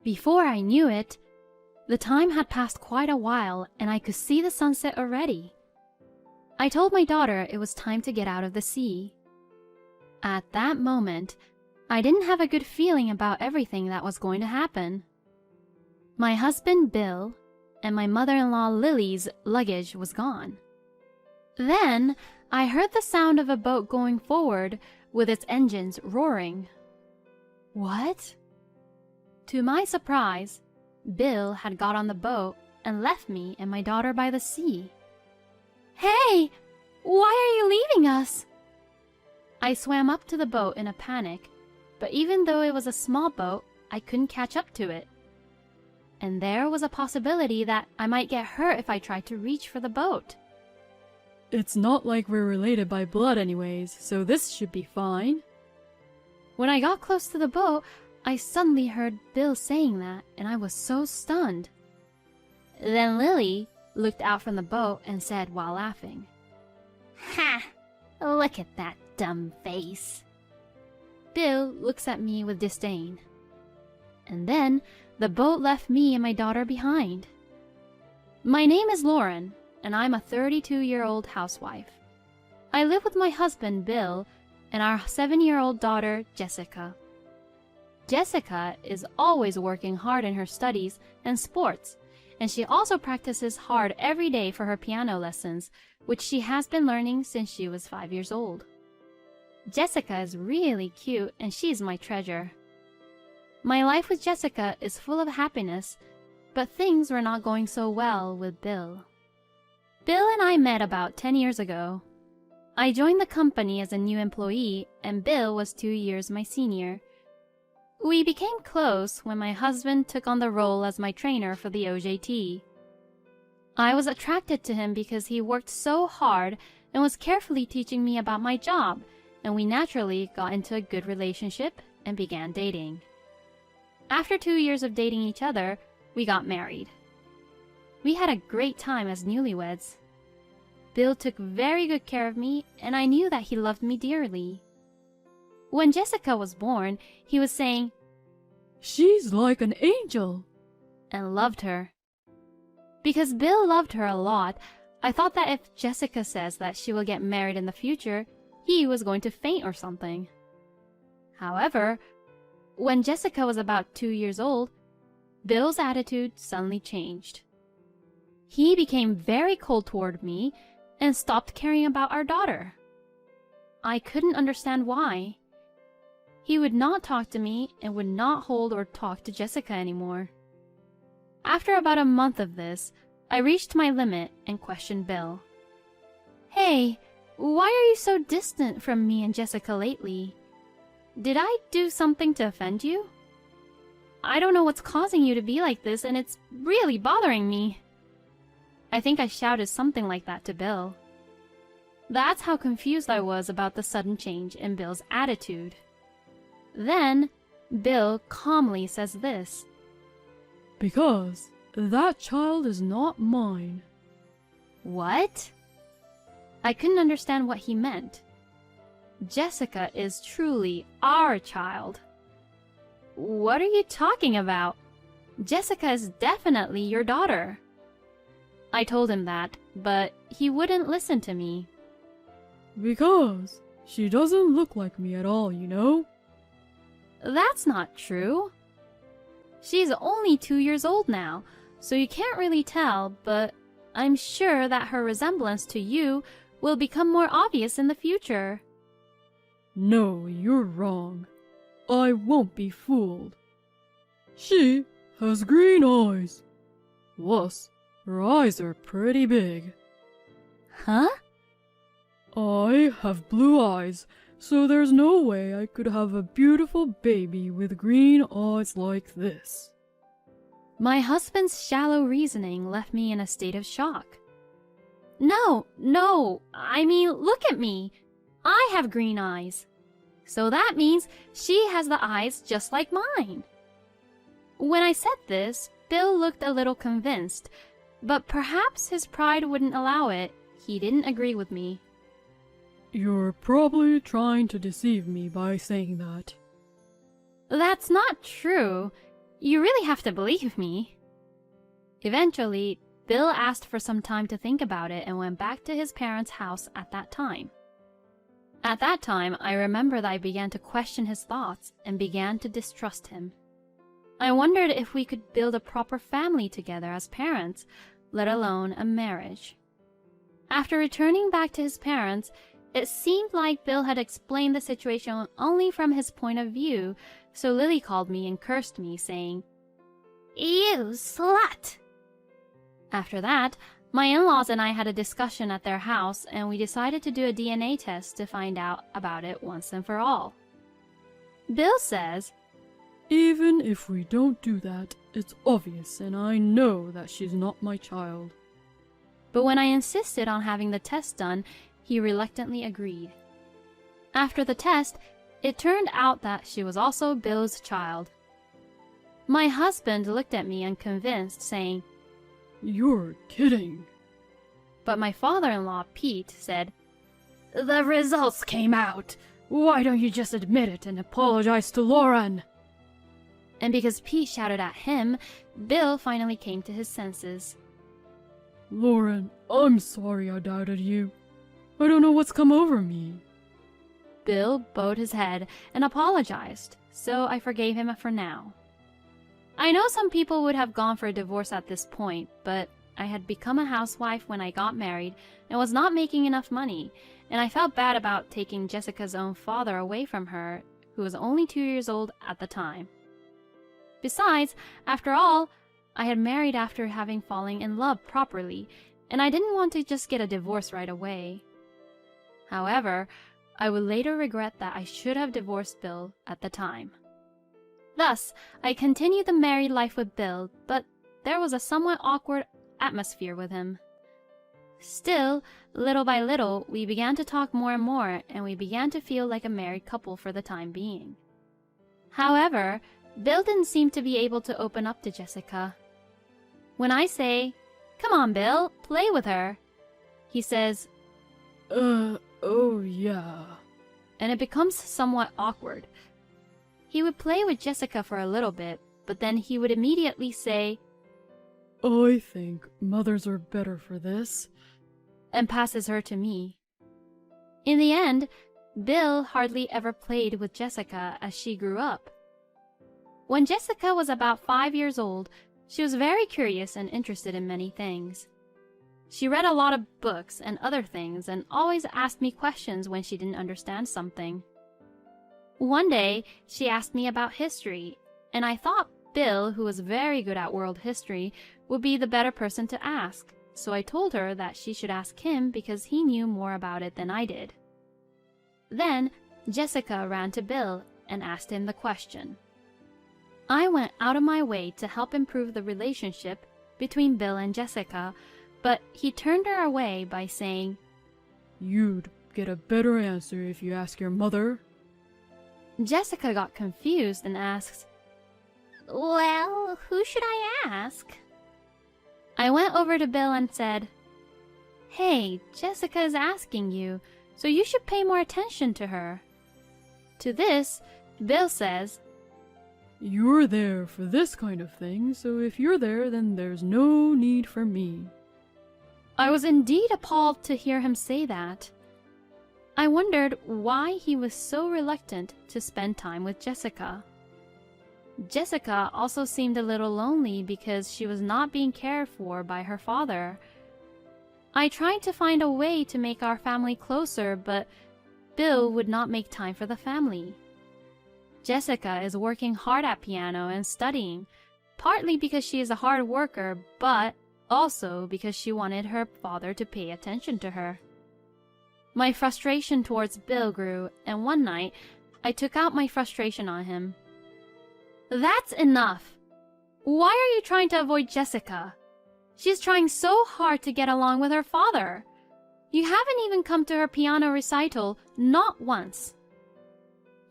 Before I knew it, the time had passed quite a while and I could see the sunset already. I told my daughter it was time to get out of the sea. At that moment, I didn't have a good feeling about everything that was going to happen. My husband Bill and my mother-in-law Lily's luggage was gone. Then I heard the sound of a boat going forward with its engines roaring. What? To my surprise, Bill had got on the boat and left me and my daughter by the sea. Hey! Why are you leaving us? I swam up to the boat in a panic, but even though it was a small boat, I couldn't catch up to it. And there was a possibility that I might get hurt if I tried to reach for the boat. It's not like we're related by blood anyways, so this should be fine. When I got close to the boat, I suddenly heard Bill saying that, and I was so stunned. Then Lily looked out from the boat and said while laughing, "Ha! Look at that dumb face." Bill looks at me with disdain. And then the boat left me and my daughter behind. My name is Lauren, and I'm a 32-year-old housewife. I live with my husband Bill and our 7-year-old daughter Jessica. Jessica is always working hard in her studies and sports, and she also practices hard every day for her piano lessons, which she has been learning since she was 5 years old. Jessica is really cute and she's my treasure. My life with Jessica is full of happiness, but things were not going so well with Bill. Bill and I met about 10 years ago. I joined the company as a new employee and Bill was 2 years my senior. We became close when my husband took on the role as my trainer for the OJT. I was attracted to him because he worked so hard and was carefully teaching me about my job, and we naturally got into a good relationship and began dating. After 2 years of dating each other, we got married. We had a great time as newlyweds. Bill took very good care of me, and I knew that he loved me dearly. When Jessica was born, he was saying, "She's like an angel," and loved her. Because Bill loved her a lot, I thought that if Jessica says that she will get married in the future, he was going to faint or something. However, when Jessica was about 2 years old, Bill's attitude suddenly changed. He became very cold toward me and stopped caring about our daughter. I couldn't understand why. He would not talk to me and would not hold or talk to Jessica anymore. After about a month of this, I reached my limit and questioned Bill. "Hey, why are you so distant from me and Jessica lately? Did I do something to offend you? I don't know what's causing you to be like this, and it's really bothering me." I think I shouted something like that to Bill. That's how confused I was about the sudden change in Bill's attitude. Then, Bill calmly says this. "Because that child is not mine." What? I couldn't understand what he meant. Jessica is truly our child. What are you talking about? Jessica is definitely your daughter. I told him that, but he wouldn't listen to me. "Because she doesn't look like me at all, you know." That's not true. She's only 2 years old now, so you can't really tell, but I'm sure that her resemblance to you will become more obvious in the future. "No, you're wrong. I won't be fooled. She has green eyes. Plus, her eyes are pretty big. Huh? I have blue eyes, so there's no way I could have a beautiful baby with green eyes like this." My husband's shallow reasoning left me in a state of shock. No, I mean, look at me. I have green eyes. So that means she has the eyes just like mine. When I said this, Bill looked a little convinced, but perhaps his pride wouldn't allow it. He didn't agree with me. "You're probably trying to deceive me by saying that." That's not true. You really have to believe me. Eventually, Bill asked for some time to think about it and went back to his parents' house at that time. At that time, I remember that I began to question his thoughts and began to distrust him. I wondered if we could build a proper family together as parents, let alone a marriage. After returning back to his parents, it seemed like Bill had explained the situation only from his point of view, so Lily called me and cursed me, saying, "You slut!" After that, my in-laws and I had a discussion at their house, and we decided to do a DNA test to find out about it once and for all. Bill says, Even if we don't do that, it's obvious and I know that she's not my child. but when I insisted on having the test done, he reluctantly agreed. After the test, it turned out that she was also Bill's child. My husband looked at me unconvinced, saying, You're kidding. but my father-in-law, Pete, said, "The results came out. Why don't you just admit it and apologize to Lauren?" And because Pete shouted at him, Bill finally came to his senses. Lauren, I'm sorry I doubted you. I don't know what's come over me. Bill bowed his head and apologized, so I forgave him for now. I know some people would have gone for a divorce at this point, but I had become a housewife when I got married and was not making enough money, and I felt bad about taking Jessica's own father away from her, who was only 2 years old at the time. Besides, after all, I had married after having fallen in love properly, and I didn't want to just get a divorce right away. However, I would later regret that I should have divorced Bill at the time. Thus, I continued the married life with Bill, but there was a somewhat awkward atmosphere with him. Still, little by little, we began to talk more and more, and we began to feel like a married couple for the time being. However, Bill didn't seem to be able to open up to Jessica. When I say, "Come on, Bill, play with her," he says, Oh yeah. and it becomes somewhat awkward. He would play with Jessica for a little bit, but then he would immediately say, I think mothers are better for this. and passes her to me. In the end, Bill hardly ever played with Jessica as she grew up. When Jessica was about 5 years old, she was very curious and interested in many things. She read a lot of books and other things and always asked me questions when she didn't understand something. One day, she asked me about history, and I thought Bill, who was very good at world history, would be the better person to ask, so I told her that she should ask him because he knew more about it than I did. Then, Jessica ran to Bill and asked him the question. I went out of my way to help improve the relationship between Bill and Jessica, but he turned her away by saying, You'd get a better answer if you ask your mother. Jessica got confused and asked, "Well, who should I ask?" I went over to Bill and said, "Hey, Jessica is asking you, so you should pay more attention to her." To this, Bill says, You're there for this kind of thing, so if you're there, then there's no need for me. I was indeed appalled to hear him say that. I wondered why he was so reluctant to spend time with Jessica. Jessica also seemed a little lonely because she was not being cared for by her father. I tried to find a way to make our family closer, but Bill would not make time for the family. Jessica is working hard at piano and studying, partly because she is a hard worker, but also because she wanted her father to pay attention to her. My frustration towards Bill grew, and one night, I took out my frustration on him. "That's enough! Why are you trying to avoid Jessica? She's trying so hard to get along with her father. You haven't even come to her piano recital, not once."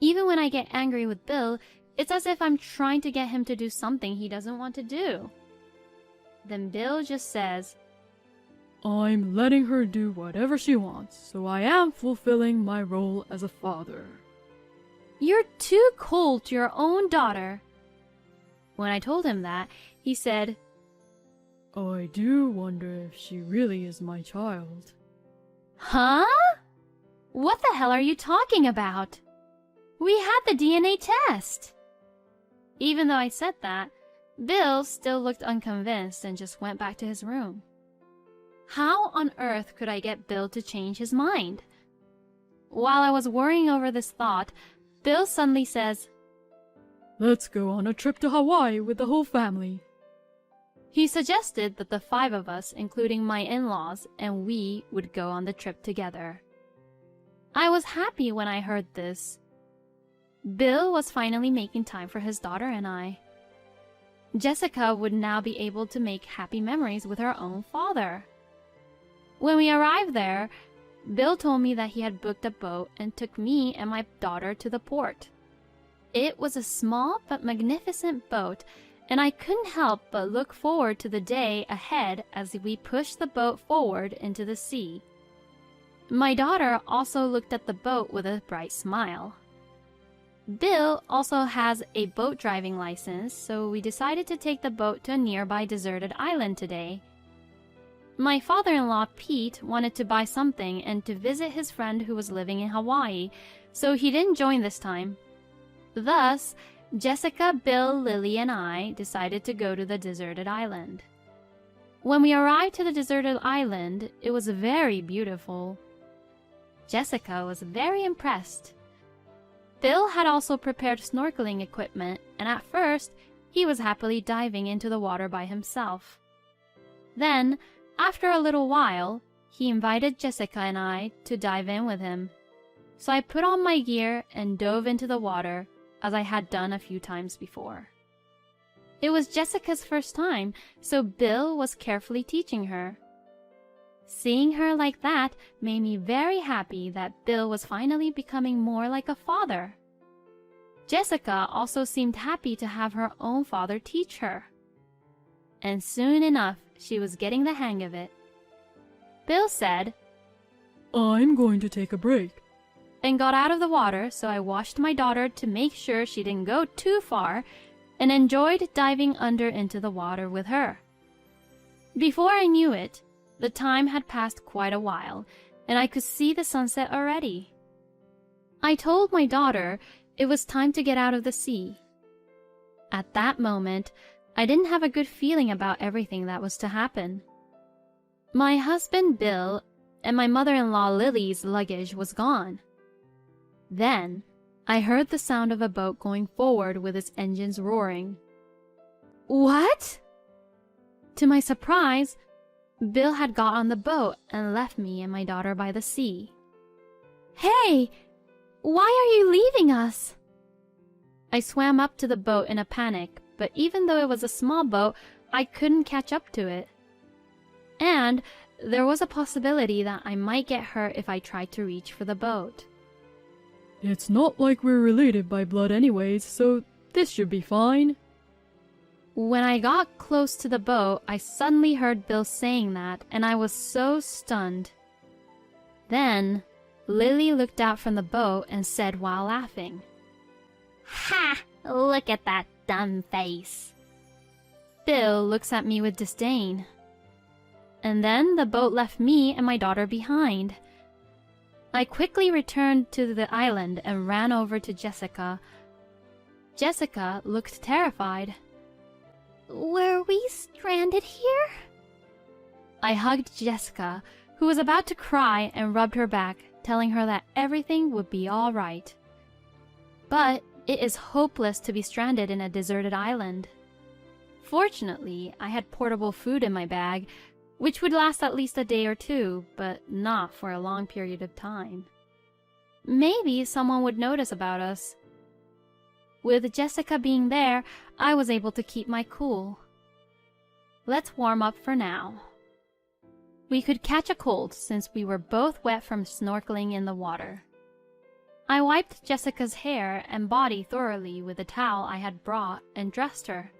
Even when I get angry with Bill, it's as if I'm trying to get him to do something he doesn't want to do. Then Bill just says, I'm letting her do whatever she wants, so I am fulfilling my role as a father. "You're too cold to your own daughter." When I told him that, he said, I do wonder if she really is my child. "Huh? What the hell are you talking about? We had the DNA test." Even though I said that, Bill still looked unconvinced and just went back to his room. How on earth could I get Bill to change his mind? While I was worrying over this thought, Bill suddenly says, Let's go on a trip to Hawaii with the whole family. he suggested that the 5 of us, including my in-laws, and we would go on the trip together. I was happy when I heard this. Bill was finally making time for his daughter and I. Jessica would now be able to make happy memories with her own father. When we arrived there, Bill told me that he had booked a boat and took me and my daughter to the port. It was a small but magnificent boat, and I couldn't help but look forward to the day ahead as we pushed the boat forward into the sea. My daughter also looked at the boat with a bright smile. Bill also has a boat driving license, so we decided to take the boat to a nearby deserted island today. My father-in-law, Pete, wanted to buy something and to visit his friend who was living in Hawaii, so he didn't join this time. Thus, Jessica, Bill, Lily, and I decided to go to the deserted island. When we arrived to the deserted island, it was very beautiful. Jessica was very impressed. Bill had also prepared snorkeling equipment, and at first, he was happily diving into the water by himself. Then, after a little while, he invited Jessica and I to dive in with him. So I put on my gear and dove into the water, as I had done a few times before. It was Jessica's first time, so Bill was carefully teaching her. Seeing her like that made me very happy that Bill was finally becoming more like a father. Jessica also seemed happy to have her own father teach her. And soon enough, she was getting the hang of it. Bill said, I'm going to take a break. and got out of the water, so I washed my daughter to make sure she didn't go too far and enjoyed diving under into the water with her. Before I knew it, the time had passed quite a while, and I could see the sunset already. I told my daughter it was time to get out of the sea. At that moment, I didn't have a good feeling about everything that was to happen. My husband Bill and my mother-in-law Lily's luggage was gone. Then, I heard the sound of a boat going forward with its engines roaring. What? To my surprise, Bill had got on the boat and left me and my daughter by the sea. Hey! Why are you leaving us? I swam up to the boat in a panic, but even though it was a small boat, I couldn't catch up to it. And there was a possibility that I might get hurt if I tried to reach for the boat. It's not like we're related by blood anyways, so this should be fine. When I got close to the boat, I suddenly heard Bill saying that, and I was so stunned. Then, Lily looked out from the boat and said while laughing, "Ha! Look at that dumb face." Bill looks at me with disdain. And then the boat left me and my daughter behind. I quickly returned to the island and ran over to Jessica. Jessica looked terrified. "Were we stranded here?" I hugged Jessica, who was about to cry, and rubbed her back, telling her that everything would be all right. But it is hopeless to be stranded in a deserted island. Fortunately, I had portable food in my bag, which would last at least a day or two, but not for a long period of time. Maybe someone would notice about us. With Jessica being there, I was able to keep my cool. Let's warm up for now. We could catch a cold since we were both wet from snorkeling in the water. I wiped Jessica's hair and body thoroughly with a towel I had brought and dressed her.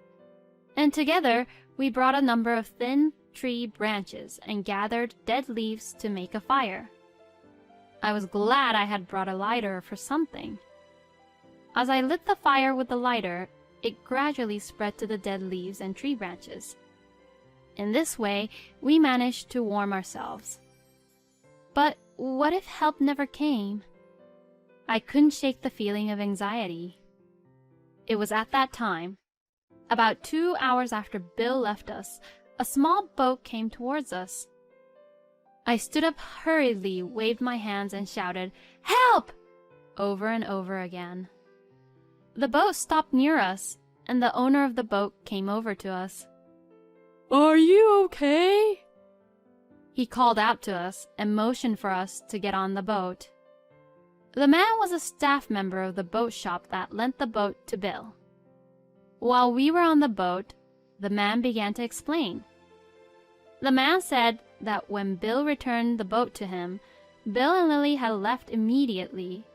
And together, we brought a number of thin tree branches and gathered dead leaves to make a fire. I was glad I had brought a lighter for something. As I lit the fire with the lighter, it gradually spread to the dead leaves and tree branches. In this way, we managed to warm ourselves. But what if help never came? I couldn't shake the feeling of anxiety. It was at that time, about 2 hours after Bill left us, a small boat came towards us. I stood up hurriedly, waved my hands, and shouted, "Help!" over and over again. The boat stopped near us, and the owner of the boat came over to us. Are you okay? He called out to us and motioned for us to get on the boat. The man was a staff member of the boat shop that lent the boat to Bill. While we were on the boat, the man began to explain. The man said that when Bill returned the boat to him, Bill and Lily had left immediately,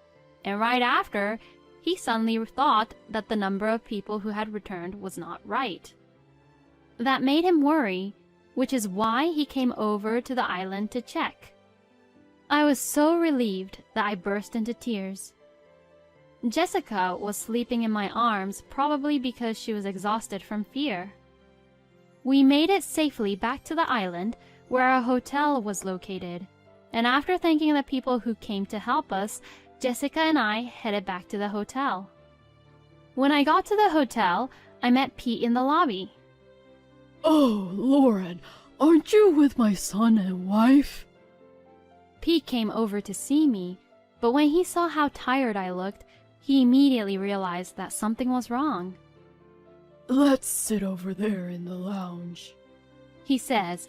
and right after, he suddenly thought that the number of people who had returned was not right. That made him worry, which is why he came over to the island to check. I was so relieved that I burst into tears. Jessica was sleeping in my arms, probably because she was exhausted from fear. We made it safely back to the island where our hotel was located, and after thanking the people who came to help us, Jessica and I headed back to the hotel. When I got to the hotel, I met Pete in the lobby. Oh, Lauren, aren't you with my son and wife? Pete came over to see me, but when he saw how tired I looked, he immediately realized that something was wrong. Let's sit over there in the lounge, he says,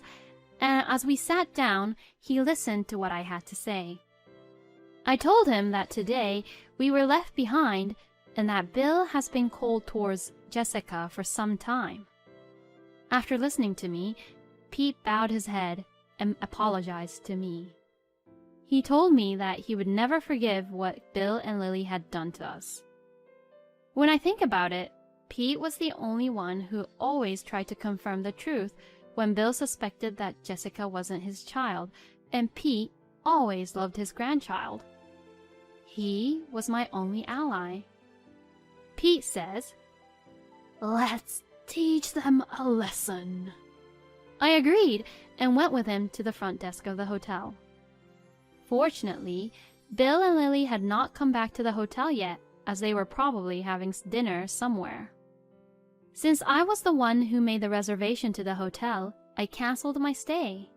and as we sat down, he listened to what I had to say. I told him that today we were left behind and that Bill has been cold towards Jessica for some time. After listening to me, Pete bowed his head and apologized to me. He told me that he would never forgive what Bill and Lily had done to us. When I think about it, Pete was the only one who always tried to confirm the truth when Bill suspected that Jessica wasn't his child, and Pete always loved his grandchild. He was my only ally. Pete says, "Let's teach them a lesson." I agreed and went with him to the front desk of the hotel. Fortunately, Bill and Lily had not come back to the hotel yet, as they were probably having dinner somewhere. Since I was the one who made the reservation to the hotel, I canceled my stay.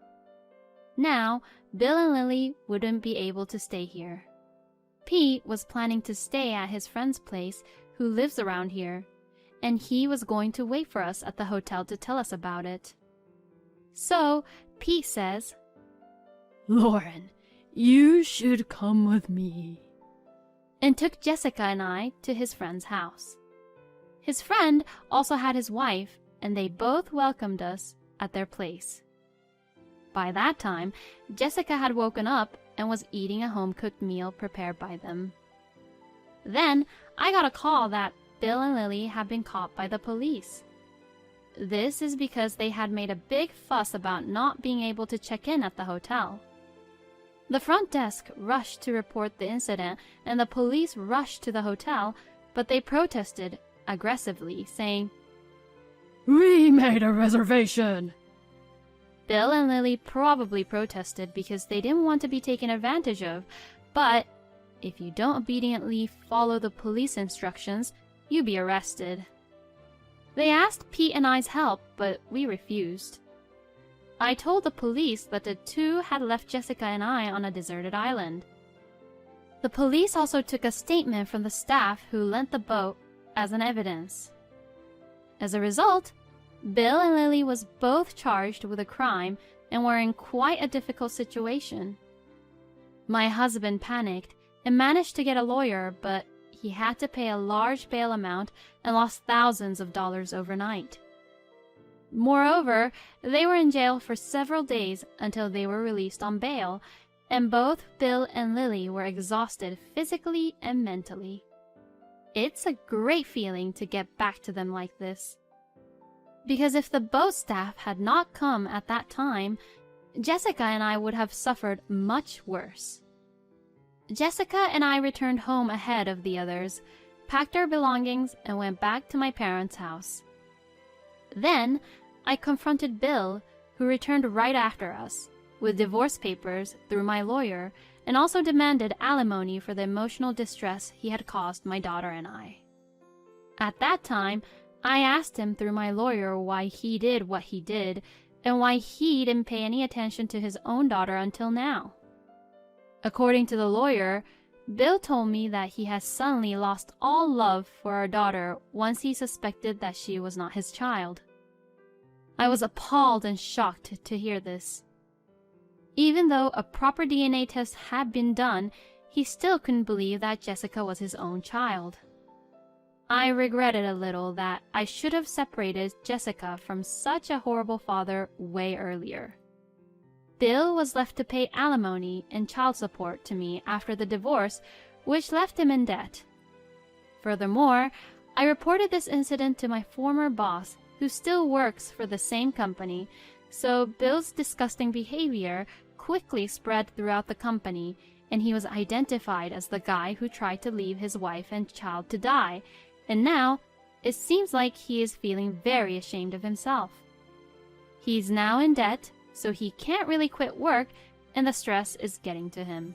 Now, Bill and Lily wouldn't be able to stay here. Pete was planning to stay at his friend's place, who lives around here, and he was going to wait for us at the hotel to tell us about it. So, Pete says, Lauren, you should come with me, and took Jessica and I to his friend's house. His friend also had his wife, and they both welcomed us at their place. By that time, Jessica had woken up and was eating a home-cooked meal prepared by them. Then, I got a call that Bill and Lily had been caught by the police. This is because they had made a big fuss about not being able to check in at the hotel. The front desk rushed to report the incident, and the police rushed to the hotel, but they protested aggressively, saying, "We made a reservation." Bill and Lily probably protested because they didn't want to be taken advantage of, but if you don't obediently follow the police instructions, you'll be arrested. They asked Pete and I's help, but we refused. I told the police that the two had left Jessica and I on a deserted island. The police also took a statement from the staff who lent the boat as an evidence. As a result, Bill and Lily was both charged with a crime and were in quite a difficult situation. My husband panicked and managed to get a lawyer, but he had to pay a large bail amount and lost thousands of dollars overnight. Moreover, they were in jail for several days until they were released on bail, and both Bill and Lily were exhausted physically and mentally. It's a great feeling to get back to them like this. Because if the boat staff had not come at that time, Jessica and I would have suffered much worse. Jessica and I returned home ahead of the others. packed our belongings and went back to my parents' house. Then, I confronted Bill, who returned right after us, with divorce papers through my lawyer, and also demanded alimony for the emotional distress he had caused my daughter and I. At that time, I asked him through my lawyer why he did what he did, and why he didn't pay any attention to his own daughter until now. According to the lawyer, Bill told me that he has suddenly lost all love for our daughter once he suspected that she was not his child. I was appalled and shocked to hear this. Even though a proper DNA test had been done, he still couldn't believe that Jessica was his own child. I regretted a little that I should have separated Jessica from such a horrible father way earlier. Bill was left to pay alimony and child support to me after the divorce, which left him in debt. Furthermore, I reported this incident to my former boss, who still works for the same company, so Bill's disgusting behavior quickly spread throughout the company, and he was identified as the guy who tried to leave his wife and child to die, and now it seems like he is feeling very ashamed of himself. He's now in debt, so he can't really quit work, and the stress is getting to him.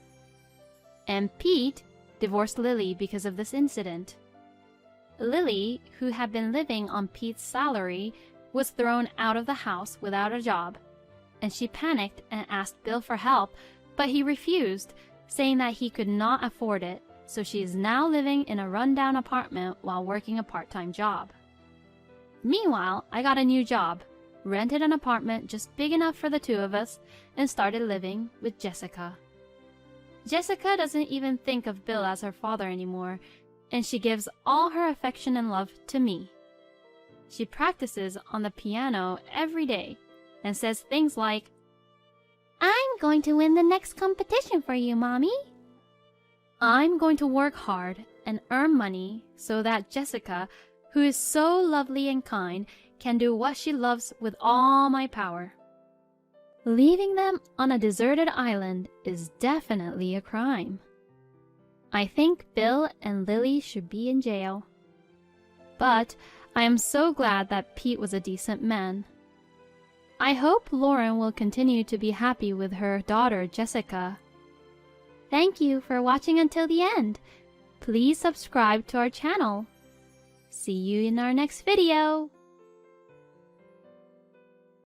And Pete divorced Lily because of this incident. Lily, who had been living on Pete's salary, was thrown out of the house without a job, and she panicked and asked Bill for help, but he refused, saying that he could not afford it, so she is now living in a rundown apartment while working a part-time job. Meanwhile, I got a new job, rented an apartment just big enough for the two of us, and started living with Jessica. Jessica doesn't even think of Bill as her father anymore, and she gives all her affection and love to me. She practices on the piano every day and says things like, "I'm going to win the next competition for you, Mommy." I'm going to work hard and earn money so that Jessica, who is so lovely and kind, can do what she loves with all my power. Leaving them on a deserted island is definitely a crime. I think Bill and Lily should be in jail. But I am so glad that Pete was a decent man. I hope Lauren will continue to be happy with her daughter Jessica. Thank you for watching until the end. Please subscribe to our channel. See you in our next video.